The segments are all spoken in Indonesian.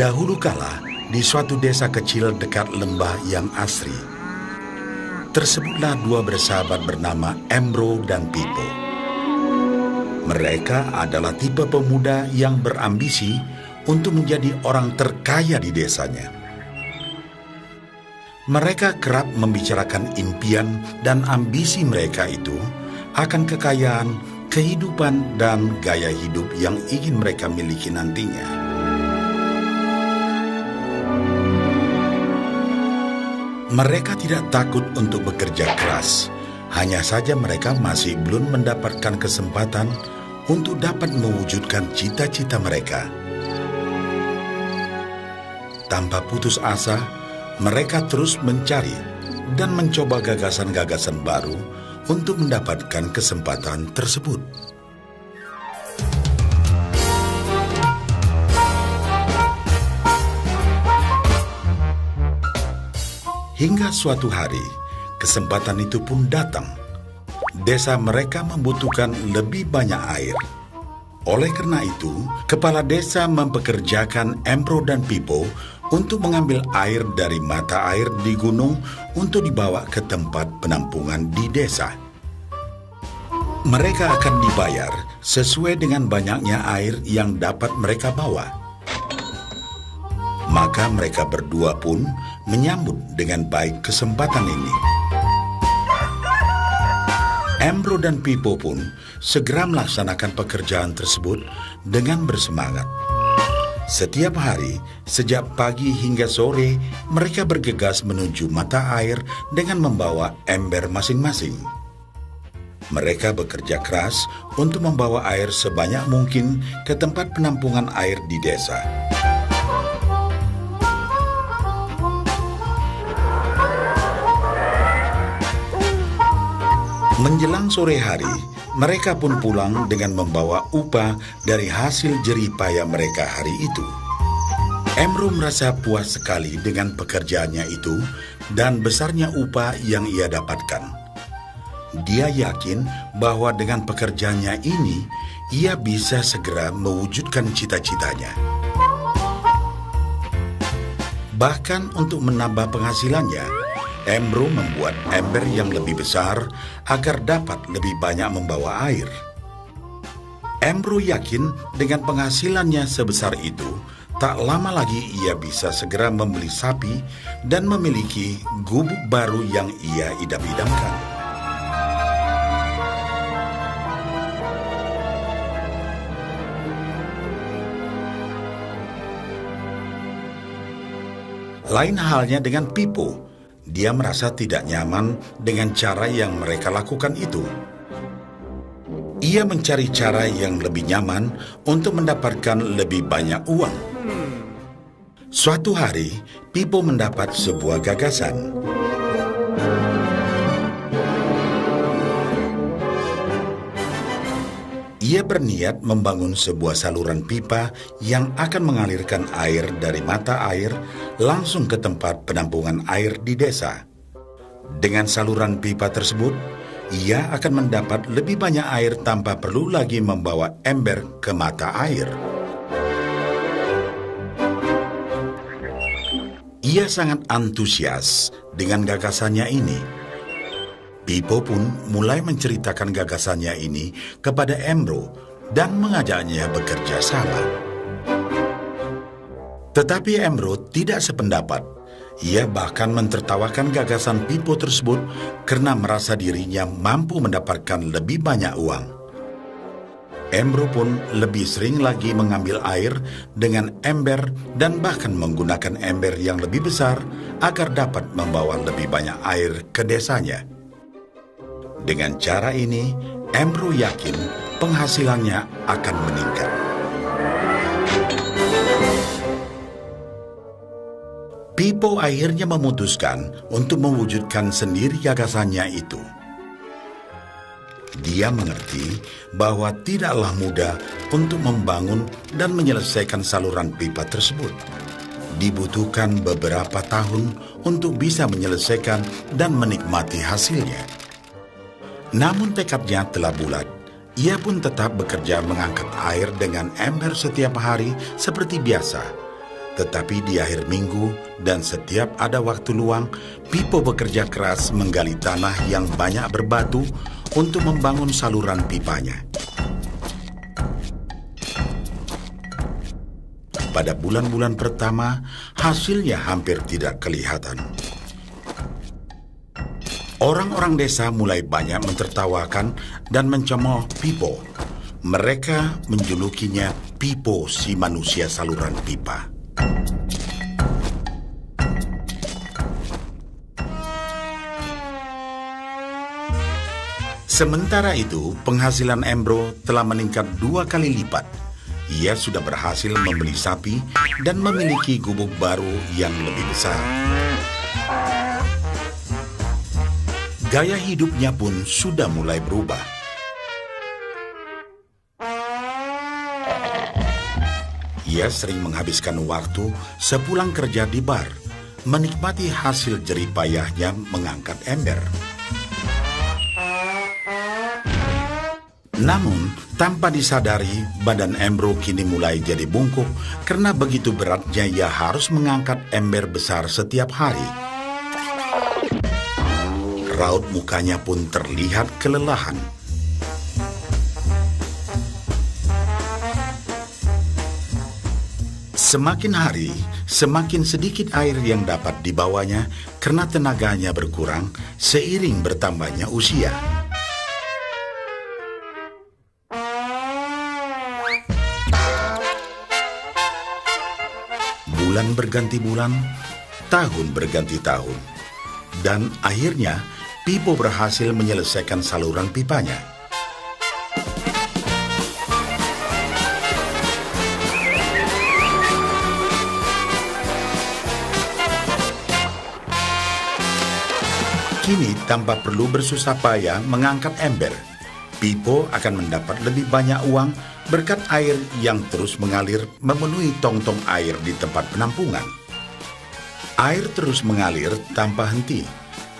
Dahulu kala, di suatu desa kecil dekat lembah yang asri, tersebutlah dua bersahabat bernama Embro dan Pipo. Mereka adalah tipe pemuda yang berambisi untuk menjadi orang terkaya di desanya. Mereka kerap membicarakan impian dan ambisi mereka itu akan kekayaan, kehidupan, dan gaya hidup yang ingin mereka miliki nantinya. Mereka tidak takut untuk bekerja keras, hanya saja mereka masih belum mendapatkan kesempatan untuk dapat mewujudkan cita-cita mereka. Tanpa putus asa, mereka terus mencari dan mencoba gagasan-gagasan baru untuk mendapatkan kesempatan tersebut. Hingga suatu hari, kesempatan itu pun datang. Desa mereka membutuhkan lebih banyak air. Oleh karena itu, kepala desa mempekerjakan Embro dan Pipo untuk mengambil air dari mata air di gunung untuk dibawa ke tempat penampungan di desa. Mereka akan dibayar sesuai dengan banyaknya air yang dapat mereka bawa. Maka mereka berdua pun menyambut dengan baik kesempatan ini. Embro dan Pipo pun segera melaksanakan pekerjaan tersebut dengan bersemangat. Setiap hari, sejak pagi hingga sore, mereka bergegas menuju mata air dengan membawa ember masing-masing. Mereka bekerja keras untuk membawa air sebanyak mungkin ke tempat penampungan air di desa. Menjelang sore hari, mereka pun pulang dengan membawa upah dari hasil jerih payah mereka hari itu. Embro merasa puas sekali dengan pekerjaannya itu dan besarnya upah yang ia dapatkan. Dia yakin bahwa dengan pekerjaannya ini, ia bisa segera mewujudkan cita-citanya. Bahkan untuk menambah penghasilannya, Embro membuat ember yang lebih besar agar dapat lebih banyak membawa air. Embro yakin dengan penghasilannya sebesar itu, tak lama lagi ia bisa segera membeli sapi dan memiliki gubuk baru yang ia idam-idamkan. Lain halnya dengan Pipo. Dia merasa tidak nyaman dengan cara yang mereka lakukan itu. Ia mencari cara yang lebih nyaman untuk mendapatkan lebih banyak uang. Suatu hari, Pipo mendapat sebuah gagasan. Ia berniat membangun sebuah saluran pipa yang akan mengalirkan air dari mata air langsung ke tempat penampungan air di desa. Dengan saluran pipa tersebut, ia akan mendapat lebih banyak air tanpa perlu lagi membawa ember ke mata air. Ia sangat antusias dengan gagasannya ini. Pipo pun mulai menceritakan gagasannya ini kepada Embro dan mengajaknya bekerja sama. Tetapi Embro tidak sependapat. Ia bahkan mentertawakan gagasan Pipo tersebut karena merasa dirinya mampu mendapatkan lebih banyak uang. Embro pun lebih sering lagi mengambil air dengan ember dan bahkan menggunakan ember yang lebih besar agar dapat membawa lebih banyak air ke desanya. Dengan cara ini, Embro yakin penghasilannya akan meningkat. Pipo akhirnya memutuskan untuk mewujudkan sendiri gagasannya itu. Dia mengerti bahwa tidaklah mudah untuk membangun dan menyelesaikan saluran pipa tersebut. Dibutuhkan beberapa tahun untuk bisa menyelesaikan dan menikmati hasilnya. Namun tekadnya telah bulat. Ia pun tetap bekerja mengangkat air dengan ember setiap hari seperti biasa. Tetapi di akhir minggu dan setiap ada waktu luang, Pipo bekerja keras menggali tanah yang banyak berbatu untuk membangun saluran pipanya. Pada bulan-bulan pertama, hasilnya hampir tidak kelihatan. Orang-orang desa mulai banyak mentertawakan dan mencemooh Pipo. Mereka menjulukinya Pipo si manusia saluran pipa. Sementara itu, penghasilan Embro telah meningkat 2 kali lipat. Ia sudah berhasil membeli sapi dan memiliki gubuk baru yang lebih besar. Gaya hidupnya pun sudah mulai berubah. Ia sering menghabiskan waktu sepulang kerja di bar, menikmati hasil jerih payahnya mengangkat ember. Namun, tanpa disadari, badan Embro kini mulai jadi bungkuk karena begitu beratnya ia harus mengangkat ember besar setiap hari. Raut mukanya pun terlihat kelelahan. Semakin hari, semakin sedikit air yang dapat dibawanya karena tenaganya berkurang seiring bertambahnya usia. Bulan berganti bulan, tahun berganti tahun. Dan akhirnya, Pipo berhasil menyelesaikan saluran pipanya. Kini, tanpa perlu bersusah payah mengangkat ember, Pipo akan mendapat lebih banyak uang berkat air yang terus mengalir memenuhi tong-tong air di tempat penampungan. Air terus mengalir tanpa henti,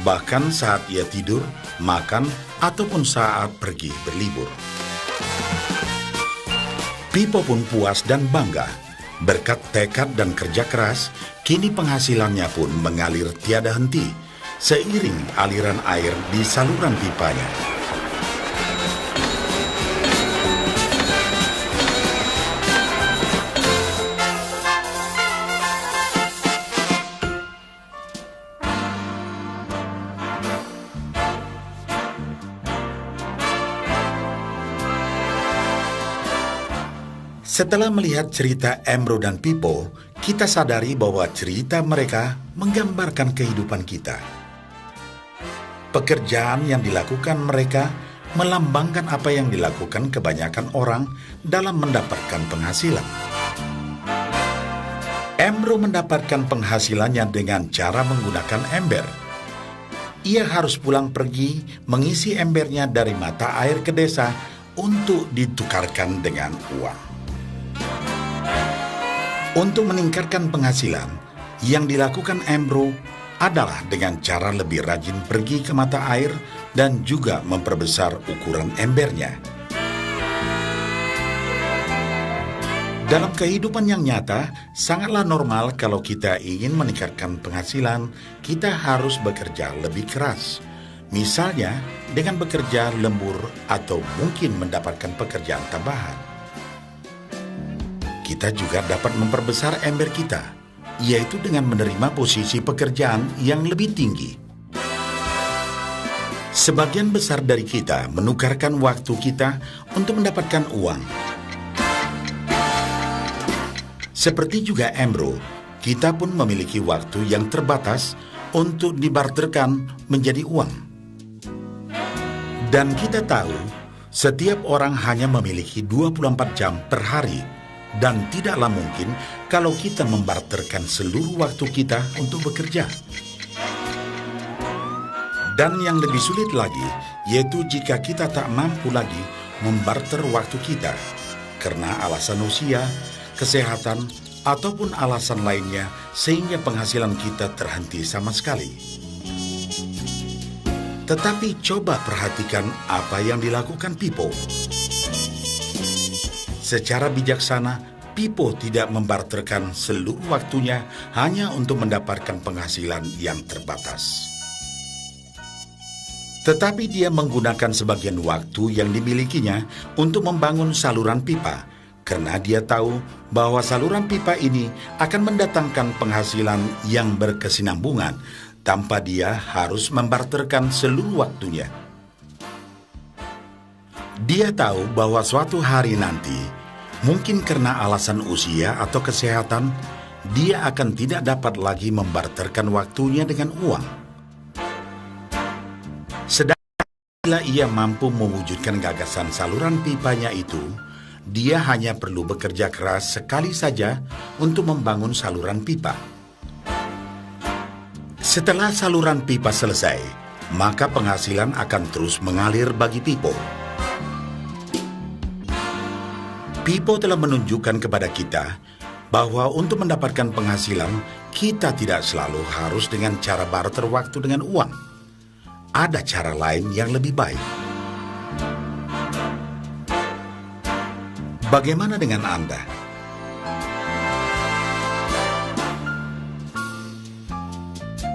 bahkan saat ia tidur, makan, ataupun saat pergi berlibur. Pipo pun puas dan bangga. Berkat tekad dan kerja keras, kini penghasilannya pun mengalir tiada henti, seiring aliran air di saluran pipanya. Setelah melihat cerita Embro dan Pipo, kita sadari bahwa cerita mereka menggambarkan kehidupan kita. Pekerjaan yang dilakukan mereka melambangkan apa yang dilakukan kebanyakan orang dalam mendapatkan penghasilan. Embro mendapatkan penghasilannya dengan cara menggunakan ember. Ia harus pulang pergi mengisi embernya dari mata air ke desa untuk ditukarkan dengan uang. Untuk meningkatkan penghasilan, yang dilakukan Embro adalah dengan cara lebih rajin pergi ke mata air dan juga memperbesar ukuran embernya. Dalam kehidupan yang nyata, sangatlah normal kalau kita ingin meningkatkan penghasilan, kita harus bekerja lebih keras. Misalnya, dengan bekerja lembur atau mungkin mendapatkan pekerjaan tambahan. Kita juga dapat memperbesar ember kita, yaitu dengan menerima posisi pekerjaan yang lebih tinggi. Sebagian besar dari kita menukarkan waktu kita untuk mendapatkan uang. Seperti juga Embro, kita pun memiliki waktu yang terbatas untuk dibarterkan menjadi uang. Dan kita tahu, setiap orang hanya memiliki 24 jam per hari, dan tidaklah mungkin kalau kita membarterkan seluruh waktu kita untuk bekerja. Dan yang lebih sulit lagi, yaitu jika kita tak mampu lagi membarter waktu kita, karena alasan usia, kesehatan, ataupun alasan lainnya sehingga penghasilan kita terhenti sama sekali. Tetapi coba perhatikan apa yang dilakukan Pipo. Secara bijaksana, Pipo tidak membarterkan seluruh waktunya hanya untuk mendapatkan penghasilan yang terbatas. Tetapi dia menggunakan sebagian waktu yang dimilikinya untuk membangun saluran pipa, karena dia tahu bahwa saluran pipa ini akan mendatangkan penghasilan yang berkesinambungan tanpa dia harus membarterkan seluruh waktunya. Dia tahu bahwa suatu hari nanti, mungkin karena alasan usia atau kesehatan, dia akan tidak dapat lagi membarterkan waktunya dengan uang. Sedangkan bila ia mampu mewujudkan gagasan saluran pipanya itu, dia hanya perlu bekerja keras sekali saja untuk membangun saluran pipa. Setelah saluran pipa selesai, maka penghasilan akan terus mengalir bagi Pipo. Pipo telah menunjukkan kepada kita bahwa untuk mendapatkan penghasilan, kita tidak selalu harus dengan cara barter waktu dengan uang. Ada cara lain yang lebih baik. Bagaimana dengan Anda?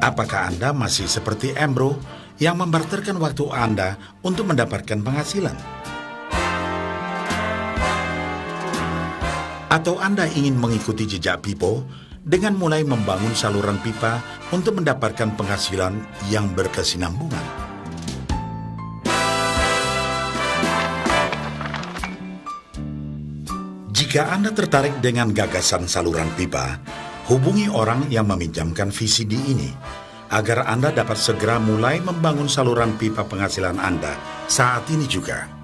Apakah Anda masih seperti Embro yang membarterkan waktu Anda untuk mendapatkan penghasilan? Atau Anda ingin mengikuti jejak Pipo dengan mulai membangun saluran pipa untuk mendapatkan penghasilan yang berkesinambungan? Jika Anda tertarik dengan gagasan saluran pipa, hubungi orang yang meminjamkan VCD ini agar Anda dapat segera mulai membangun saluran pipa penghasilan Anda saat ini juga.